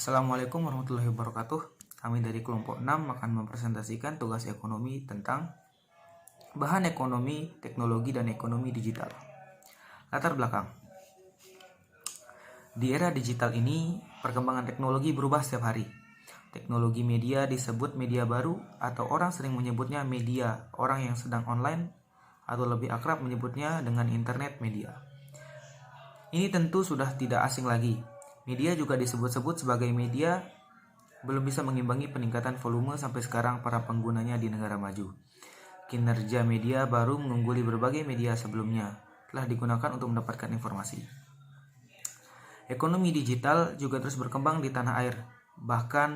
Assalamualaikum warahmatullahi wabarakatuh. Kami dari kelompok 6 akan mempresentasikan tugas ekonomi tentang bahan ekonomi, teknologi, dan ekonomi digital. Latar belakang. Di era digital ini, perkembangan teknologi berubah setiap hari. Teknologi media disebut media baru atau orang sering menyebutnya media, orang yang sedang online atau lebih akrab menyebutnya dengan internet media. Ini tentu sudah tidak asing lagi. Media juga disebut-sebut sebagai media belum bisa mengimbangi peningkatan volume sampai sekarang para penggunanya di negara maju. Kinerja media baru mengungguli berbagai media sebelumnya, telah digunakan untuk mendapatkan informasi. Ekonomi digital juga terus berkembang di tanah air. Bahkan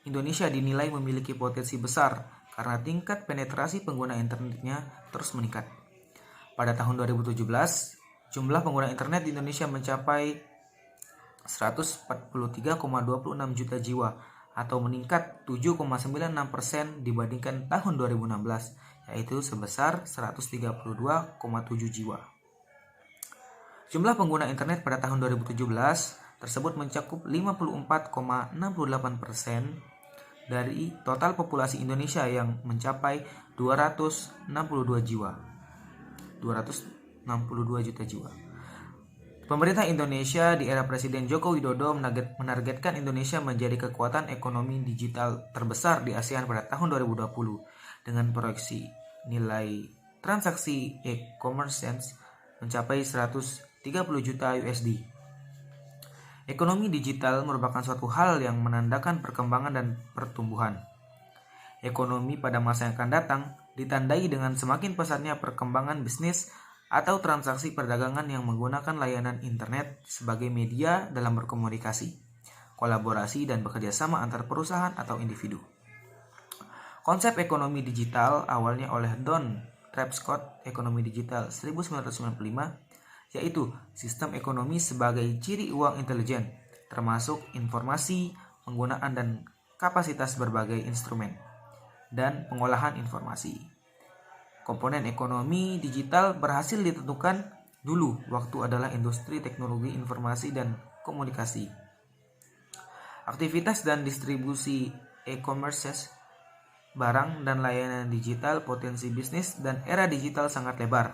Indonesia dinilai memiliki potensi besar karena tingkat penetrasi pengguna internetnya terus meningkat. Pada tahun 2017, jumlah pengguna internet di Indonesia mencapai 143,26 juta jiwa atau meningkat 7,96% dibandingkan tahun 2016, yaitu sebesar 132,7 jiwa. Jumlah pengguna internet pada tahun 2017 tersebut mencakup 54,68% dari total populasi Indonesia yang mencapai 262 juta jiwa. Pemerintah Indonesia di era Presiden Joko Widodo menargetkan Indonesia menjadi kekuatan ekonomi digital terbesar di ASEAN pada tahun 2020 dengan proyeksi nilai transaksi e-commerce mencapai 130 juta USD. Ekonomi digital merupakan suatu hal yang menandakan perkembangan dan pertumbuhan. Ekonomi pada masa yang akan datang ditandai dengan semakin pesatnya perkembangan bisnis atau transaksi perdagangan yang menggunakan layanan internet sebagai media dalam berkomunikasi, kolaborasi, dan bekerja sama antar perusahaan atau individu. Konsep ekonomi digital awalnya oleh Don Trapscott, Ekonomi Digital 1995, yaitu sistem ekonomi sebagai ciri uang intelijen, termasuk informasi, penggunaan dan kapasitas berbagai instrumen, dan pengolahan informasi. Komponen ekonomi digital berhasil ditentukan dulu waktu adalah industri teknologi informasi dan komunikasi. Aktivitas dan distribusi e-commerce, barang dan layanan digital, potensi bisnis dan era digital sangat lebar,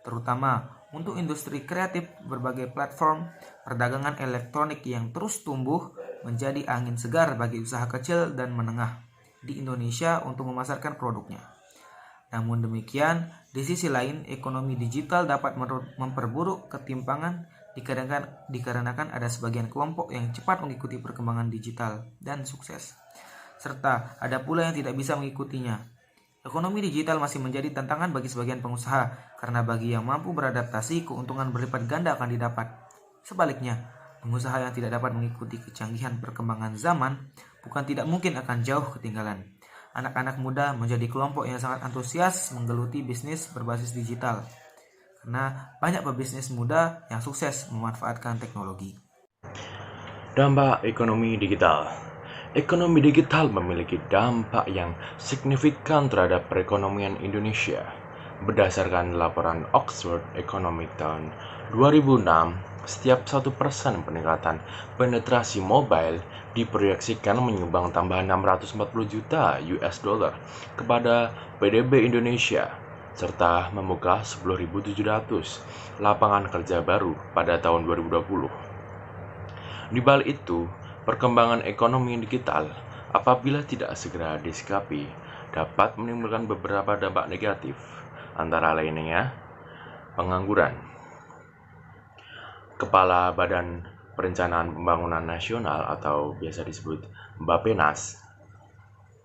terutama untuk industri kreatif. Berbagai platform perdagangan elektronik yang terus tumbuh menjadi angin segar bagi usaha kecil dan menengah di Indonesia untuk memasarkan produknya. Namun demikian, di sisi lain, ekonomi digital dapat memperburuk ketimpangan dikarenakan ada sebagian kelompok yang cepat mengikuti perkembangan digital dan sukses, serta ada pula yang tidak bisa mengikutinya. Ekonomi digital masih menjadi tantangan bagi sebagian pengusaha, karena bagi yang mampu beradaptasi, keuntungan berlipat ganda akan didapat. Sebaliknya, pengusaha yang tidak dapat mengikuti kecanggihan perkembangan zaman bukan tidak mungkin akan jauh ketinggalan. Anak-anak muda menjadi kelompok yang sangat antusias menggeluti bisnis berbasis digital, karena banyak pebisnis muda yang sukses memanfaatkan teknologi. Dampak ekonomi digital. Ekonomi digital memiliki dampak yang signifikan terhadap perekonomian Indonesia. Berdasarkan laporan Oxford Economic tahun 2006, setiap 1% peningkatan penetrasi mobile diproyeksikan menyumbang tambahan 640 juta US dollar kepada PDB Indonesia, serta membuka 10.700 lapangan kerja baru pada tahun 2020. Di balik itu, perkembangan ekonomi digital apabila tidak segera disikapi dapat menimbulkan beberapa dampak negatif, antara lainnya pengangguran. Kepala Badan Perencanaan Pembangunan Nasional atau biasa disebut Bappenas,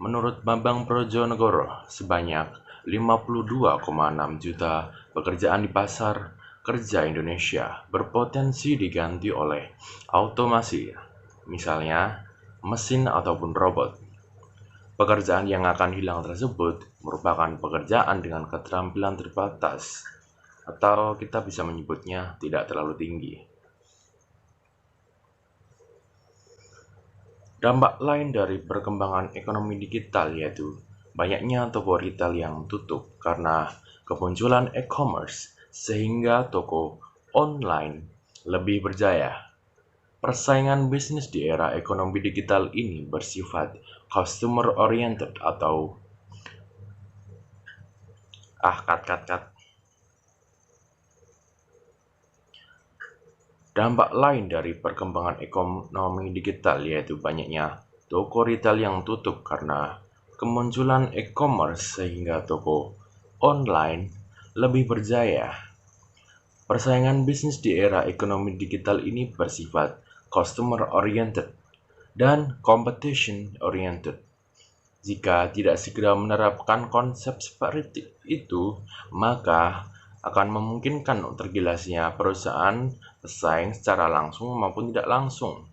menurut Bambang Brojonegoro, sebanyak 52,6 juta pekerjaan di pasar kerja Indonesia berpotensi diganti oleh automasi, misalnya mesin ataupun robot. Pekerjaan yang akan hilang tersebut merupakan pekerjaan dengan keterampilan terbatas, atau kita bisa menyebutnya tidak terlalu tinggi. Dampak lain dari perkembangan ekonomi digital yaitu banyaknya toko retail yang tutup karena kemunculan e-commerce, sehingga toko online lebih berjaya. Persaingan bisnis di era ekonomi digital ini bersifat customer oriented atau cut. Dampak lain dari perkembangan ekonomi digital yaitu banyaknya toko retail yang tutup karena kemunculan e-commerce sehingga toko online lebih berjaya. Persaingan bisnis di era ekonomi digital ini bersifat customer oriented dan competition oriented. Jika tidak segera menerapkan konsep seperti itu, maka akan memungkinkan tergilasnya perusahaan pesaing secara langsung maupun tidak langsung.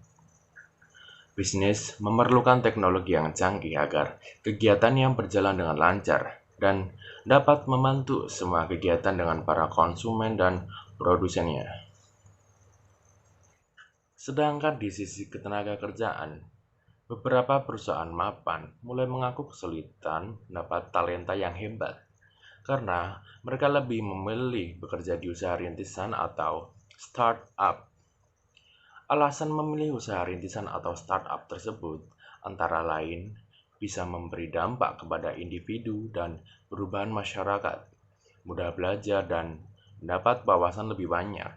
Bisnis memerlukan teknologi yang canggih agar kegiatannya berjalan dengan lancar dan dapat membantu semua kegiatan dengan para konsumen dan produsennya. Sedangkan di sisi ketenaga kerjaan, beberapa perusahaan mapan mulai mengaku kesulitan mendapat talenta yang hebat karena mereka lebih memilih bekerja di usaha rintisan atau startup. Alasan memilih usaha rintisan atau startup tersebut antara lain bisa memberi dampak kepada individu dan perubahan masyarakat, mudah belajar dan mendapat wawasan lebih banyak,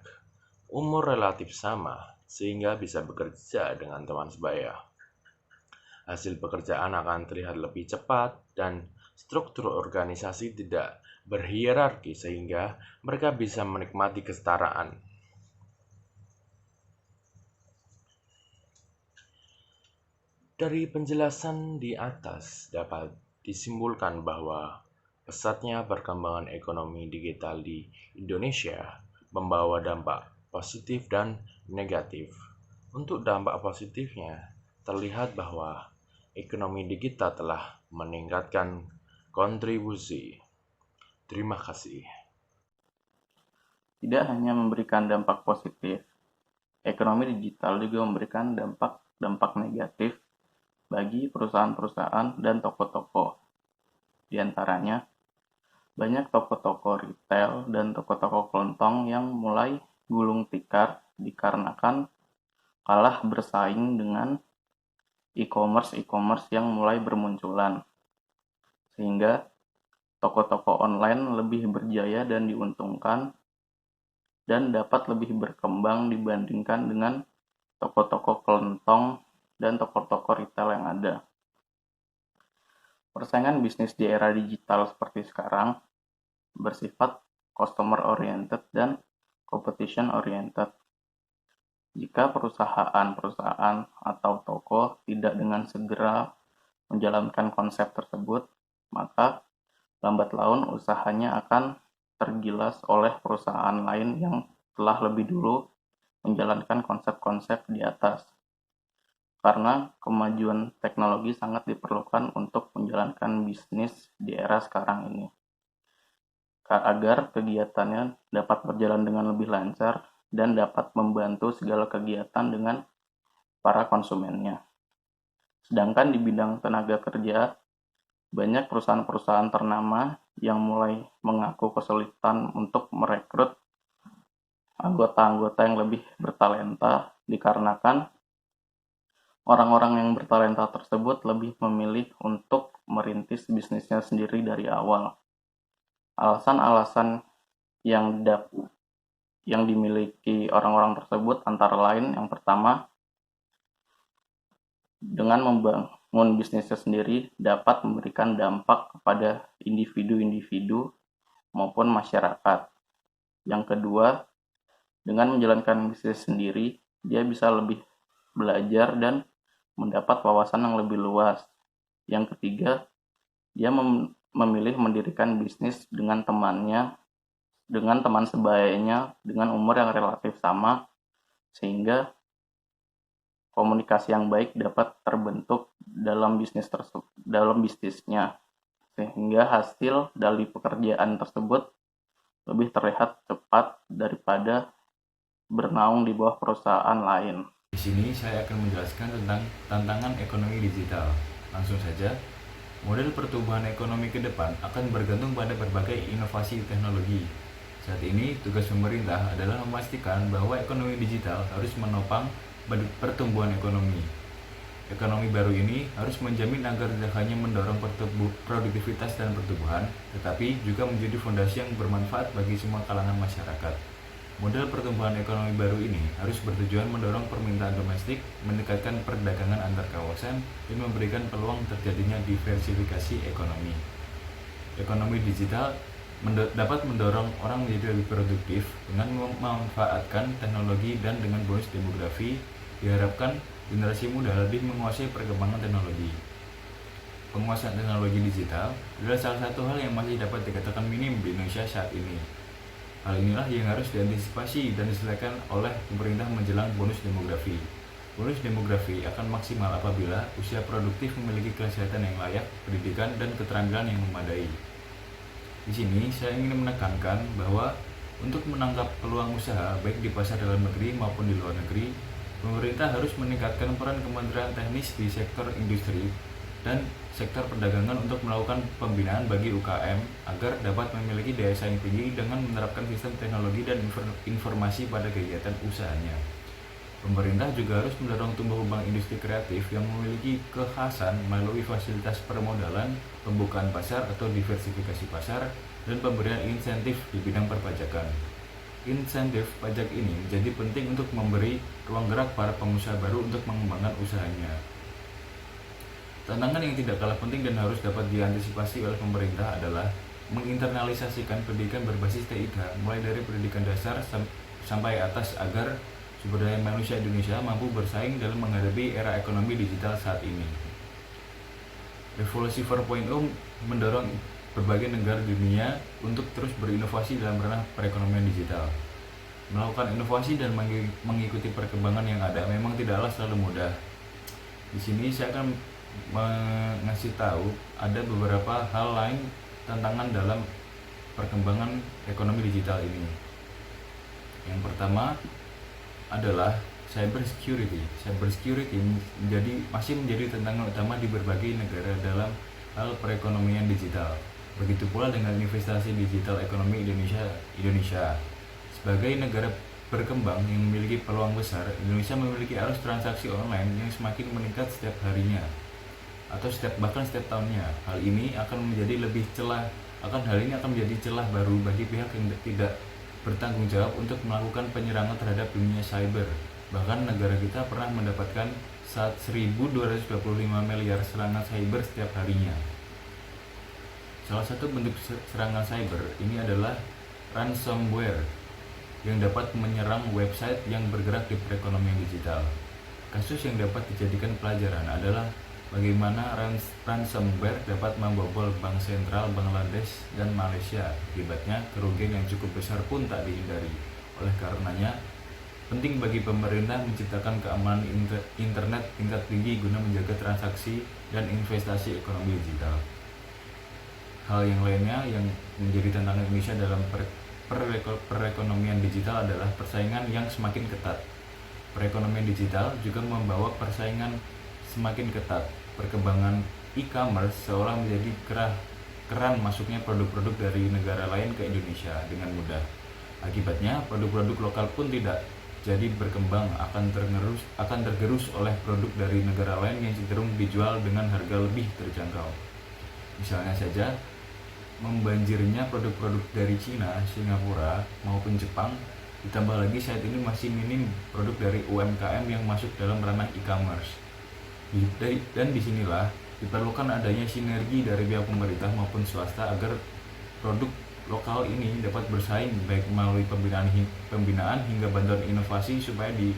umur relatif sama, sehingga bisa bekerja dengan teman sebaya. Hasil pekerjaan akan terlihat lebih cepat dan struktur organisasi tidak berhierarki sehingga mereka bisa menikmati kesetaraan. Dari penjelasan di atas dapat disimpulkan bahwa pesatnya perkembangan ekonomi digital di Indonesia membawa dampak positif dan negatif. Untuk dampak positifnya, terlihat bahwa ekonomi digital telah meningkatkan kontribusi. Terima kasih. Tidak hanya memberikan dampak positif, ekonomi digital juga memberikan dampak negatif bagi perusahaan-perusahaan dan toko-toko. Di antaranya, banyak toko-toko retail dan toko-toko kelontong yang mulai gulung tikar dikarenakan kalah bersaing dengan e-commerce yang mulai bermunculan. Sehingga toko-toko online lebih berjaya dan diuntungkan dan dapat lebih berkembang dibandingkan dengan toko-toko kelontong dan toko-toko retail yang ada. Persaingan bisnis di era digital seperti sekarang bersifat customer oriented dan competition oriented. Jika perusahaan atau toko tidak dengan segera menjalankan konsep tersebut, maka lambat laun usahanya akan tergilas oleh perusahaan lain yang telah lebih dulu menjalankan konsep-konsep di atas. Karena kemajuan teknologi sangat diperlukan untuk menjalankan bisnis di era sekarang ini. Agar kegiatannya dapat berjalan dengan lebih lancar dan dapat membantu segala kegiatan dengan para konsumennya. Sedangkan di bidang tenaga kerja, banyak perusahaan-perusahaan ternama yang mulai mengaku kesulitan untuk merekrut anggota-anggota yang lebih bertalenta dikarenakan orang-orang yang bertalenta tersebut lebih memilih untuk merintis bisnisnya sendiri dari awal. Alasan-alasan yang dimiliki orang-orang tersebut antara lain yang pertama, dengan membangun bisnisnya sendiri dapat memberikan dampak kepada individu-individu maupun masyarakat. Yang kedua, dengan menjalankan bisnis sendiri, dia bisa lebih belajar dan mendapat wawasan yang lebih luas. Yang ketiga, dia memilih mendirikan bisnis dengan teman sebayanya dengan umur yang relatif sama, sehingga komunikasi yang baik dapat terbentuk dalam bisnisnya, sehingga hasil dari pekerjaan tersebut lebih terlihat cepat daripada bernaung di bawah perusahaan lain. Di sini saya akan menjelaskan tentang tantangan ekonomi digital. Langsung saja, model pertumbuhan ekonomi ke depan akan bergantung pada berbagai inovasi teknologi. Saat ini, tugas pemerintah adalah memastikan bahwa ekonomi digital harus menopang pertumbuhan ekonomi. Ekonomi baru ini harus menjamin agar tidak hanya mendorong produktivitas dan pertumbuhan, tetapi juga menjadi fondasi yang bermanfaat bagi semua kalangan masyarakat. Model pertumbuhan ekonomi baru ini harus bertujuan mendorong permintaan domestik, meningkatkan perdagangan antar kawasan, dan memberikan peluang terjadinya diversifikasi ekonomi. Ekonomi digital dapat mendorong orang menjadi lebih produktif dengan memanfaatkan teknologi, dan dengan bonus demografi diharapkan generasi muda lebih menguasai perkembangan teknologi. Penguasaan teknologi digital adalah salah satu hal yang masih dapat dikatakan minim di Indonesia saat ini. Hal inilah yang harus diantisipasi dan diselesaikan oleh pemerintah menjelang bonus demografi. Bonus demografi akan maksimal apabila usia produktif memiliki kesehatan yang layak, pendidikan, dan keterampilan yang memadai. Di sini saya ingin menekankan bahwa untuk menangkap peluang usaha baik di pasar dalam negeri maupun di luar negeri, pemerintah harus meningkatkan peran Kementerian Teknis di sektor industri dan sektor perdagangan untuk melakukan pembinaan bagi UKM agar dapat memiliki daya saing tinggi dengan menerapkan sistem teknologi dan informasi pada kegiatan usahanya. Pemerintah juga harus mendorong tumbuh kembang industri kreatif yang memiliki kekhasan melalui fasilitas permodalan, pembukaan pasar atau diversifikasi pasar, dan pemberian insentif di bidang perpajakan. Insentif pajak ini menjadi penting untuk memberi ruang gerak para pengusaha baru untuk mengembangkan usahanya. Tantangan yang tidak kalah penting dan harus dapat diantisipasi oleh pemerintah adalah menginternalisasikan pendidikan berbasis TIK mulai dari pendidikan dasar sampai atas agar sumber daya manusia Indonesia mampu bersaing dalam menghadapi era ekonomi digital saat ini. Revolusi 4.0 mendorong berbagai negara di dunia untuk terus berinovasi dalam ranah perekonomian digital. Melakukan inovasi dan mengikuti perkembangan yang ada memang tidaklah selalu mudah. Di sini saya akan mengasih tahu ada beberapa hal lain tantangan dalam perkembangan ekonomi digital ini. Yang pertama adalah cyber security. Cyber security masih menjadi tantangan utama di berbagai negara dalam hal perekonomian digital. Begitu pula dengan investasi digital ekonomi Indonesia. Sebagai negara berkembang yang memiliki peluang besar, Indonesia memiliki arus transaksi online yang semakin meningkat setiap harinya atau bahkan setiap tahunnya. Hal ini akan menjadi celah baru bagi pihak yang tidak bertanggung jawab untuk melakukan penyerangan terhadap dunia cyber. Bahkan negara kita pernah mendapatkan 1.225 miliar serangan cyber setiap harinya. Salah satu bentuk serangan cyber ini adalah ransomware yang dapat menyerang website yang bergerak di perekonomian digital. Kasus yang dapat dijadikan pelajaran adalah bagaimana ransomware dapat membobol bank sentral Bangladesh dan Malaysia. Akibatnya kerugian yang cukup besar pun tak dihindari. Oleh karenanya, penting bagi pemerintah menciptakan keamanan internet tingkat tinggi guna menjaga transaksi dan investasi ekonomi digital. Hal yang lainnya yang menjadi tantangan Indonesia dalam perekonomian digital adalah persaingan yang semakin ketat. Perekonomian digital juga membawa persaingan semakin ketat. Perkembangan e-commerce seolah menjadi keran masuknya produk-produk dari negara lain ke Indonesia dengan mudah. Akibatnya, produk-produk lokal pun tidak jadi berkembang, akan tergerus oleh produk dari negara lain yang cenderung dijual dengan harga lebih terjangkau. Misalnya saja, membanjirnya produk-produk dari Cina, Singapura, maupun Jepang, ditambah lagi saat ini masih minim produk dari UMKM yang masuk dalam ranah e-commerce. Dan disinilah diperlukan adanya sinergi dari pihak pemerintah maupun swasta agar produk lokal ini dapat bersaing baik melalui pembinaan hingga bantuan inovasi supaya di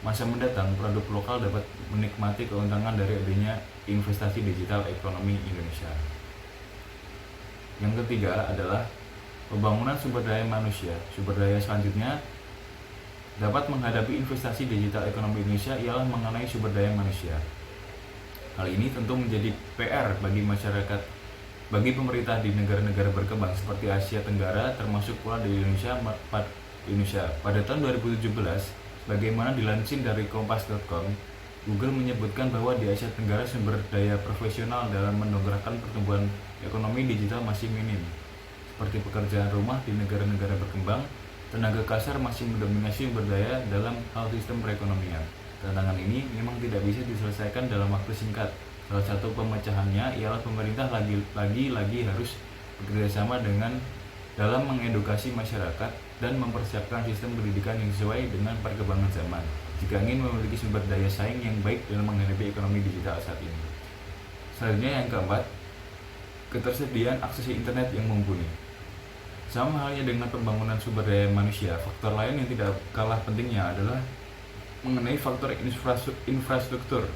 masa mendatang produk lokal dapat menikmati keuntungan dari adanya investasi digital ekonomi Indonesia. Yang ketiga adalah pembangunan sumber daya manusia. Sumber daya selanjutnya dapat menghadapi investasi digital ekonomi Indonesia ialah mengenai sumber daya manusia. Hal ini tentu menjadi PR bagi masyarakat, bagi pemerintah di negara-negara berkembang seperti Asia Tenggara, termasuk pula di Indonesia. Pada tahun 2017, bagaimana dilansir dari kompas.com, Google menyebutkan bahwa di Asia Tenggara sumber daya profesional dalam mendongkrakkan pertumbuhan ekonomi digital masih minim. Seperti pekerjaan rumah di negara-negara berkembang, tenaga kasar masih mendominasi sumber daya dalam hal sistem perekonomian. Tantangan ini memang tidak bisa diselesaikan dalam waktu singkat. Salah satu pemecahannya ialah pemerintah lagi-lagi harus bekerjasama dalam mengedukasi masyarakat dan mempersiapkan sistem pendidikan yang sesuai dengan perkembangan zaman jika ingin memiliki sumber daya saing yang baik dalam menghadapi ekonomi digital saat ini. Selanjutnya yang keempat, ketersediaan akses internet yang mumpuni. Sama halnya dengan pembangunan sumber daya manusia, faktor lain yang tidak kalah pentingnya adalah mengenai faktor infrastruktur.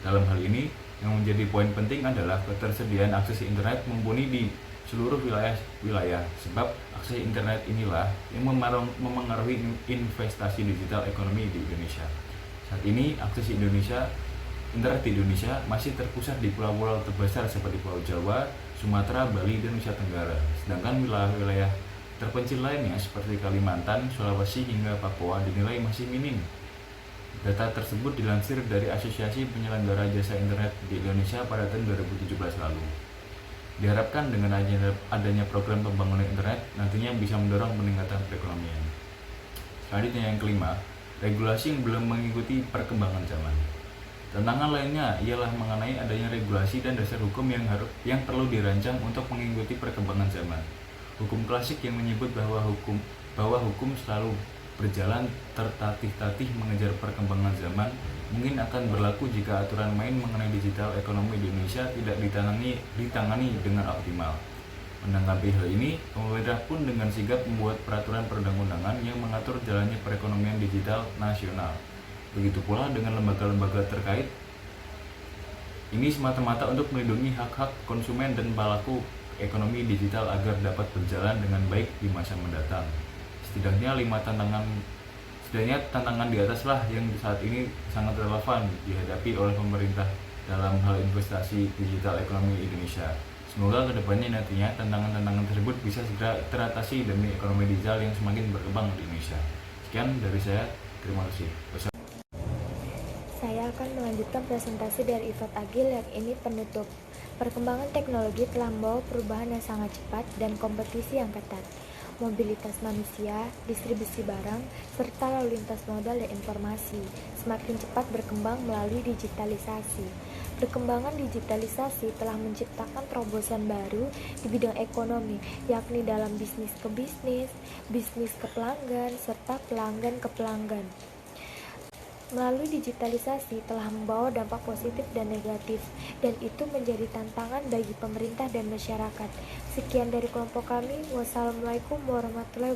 Dalam hal ini, yang menjadi poin penting adalah ketersediaan akses internet mumpuni di seluruh wilayah, sebab akses internet inilah yang memengaruhi investasi digital ekonomi di Indonesia. Saat ini, internet di Indonesia masih terpusat di pulau-pulau terbesar seperti Pulau Jawa, Sumatera, Bali, dan Nusa Tenggara. Sedangkan wilayah terpencil lainnya seperti Kalimantan, Sulawesi, hingga Papua dinilai masih minim. Data tersebut dilansir dari Asosiasi Penyelenggara Jasa Internet di Indonesia pada tahun 2017 lalu. Diharapkan dengan adanya program pembangunan internet nantinya bisa mendorong peningkatan perekonomian. Selanjutnya yang kelima, regulasi yang belum mengikuti perkembangan zaman. Tantangan lainnya ialah mengenai adanya regulasi dan dasar hukum yang perlu dirancang untuk mengikuti perkembangan zaman. Hukum klasik yang menyebut bahwa hukum selalu berjalan tertatih-tatih mengejar perkembangan zaman mungkin akan berlaku jika aturan main mengenai digital ekonomi di Indonesia tidak ditangani dengan optimal. Menanggapi hal ini, pemerintah pun dengan sigap membuat peraturan perundang-undangan yang mengatur jalannya perekonomian digital nasional. Begitu pula dengan lembaga-lembaga terkait. Ini semata-mata untuk melindungi hak-hak konsumen dan pelaku ekonomi digital agar dapat berjalan dengan baik di masa mendatang. Setidaknya tantangan di atas lah yang saat ini sangat relevan dihadapi oleh pemerintah dalam hal investasi digital ekonomi Indonesia. Semoga kedepannya nantinya tantangan-tantangan tersebut bisa segera teratasi demi ekonomi digital yang semakin berkembang di Indonesia. Sekian dari saya, terima kasih. Saya akan melanjutkan presentasi dari Ifat Agil yang ini penutup. Perkembangan teknologi telah membawa perubahan yang sangat cepat dan kompetisi yang ketat. Mobilitas manusia, distribusi barang, serta lalu lintas modal dan informasi semakin cepat berkembang melalui digitalisasi. Perkembangan digitalisasi telah menciptakan terobosan baru di bidang ekonomi, yakni dalam bisnis ke bisnis, bisnis ke pelanggan, serta pelanggan ke pelanggan. Melalui digitalisasi telah membawa dampak positif dan negatif, dan itu menjadi tantangan bagi pemerintah dan masyarakat. Sekian dari kelompok kami. Wassalamualaikum warahmatullahi wabarakatuh.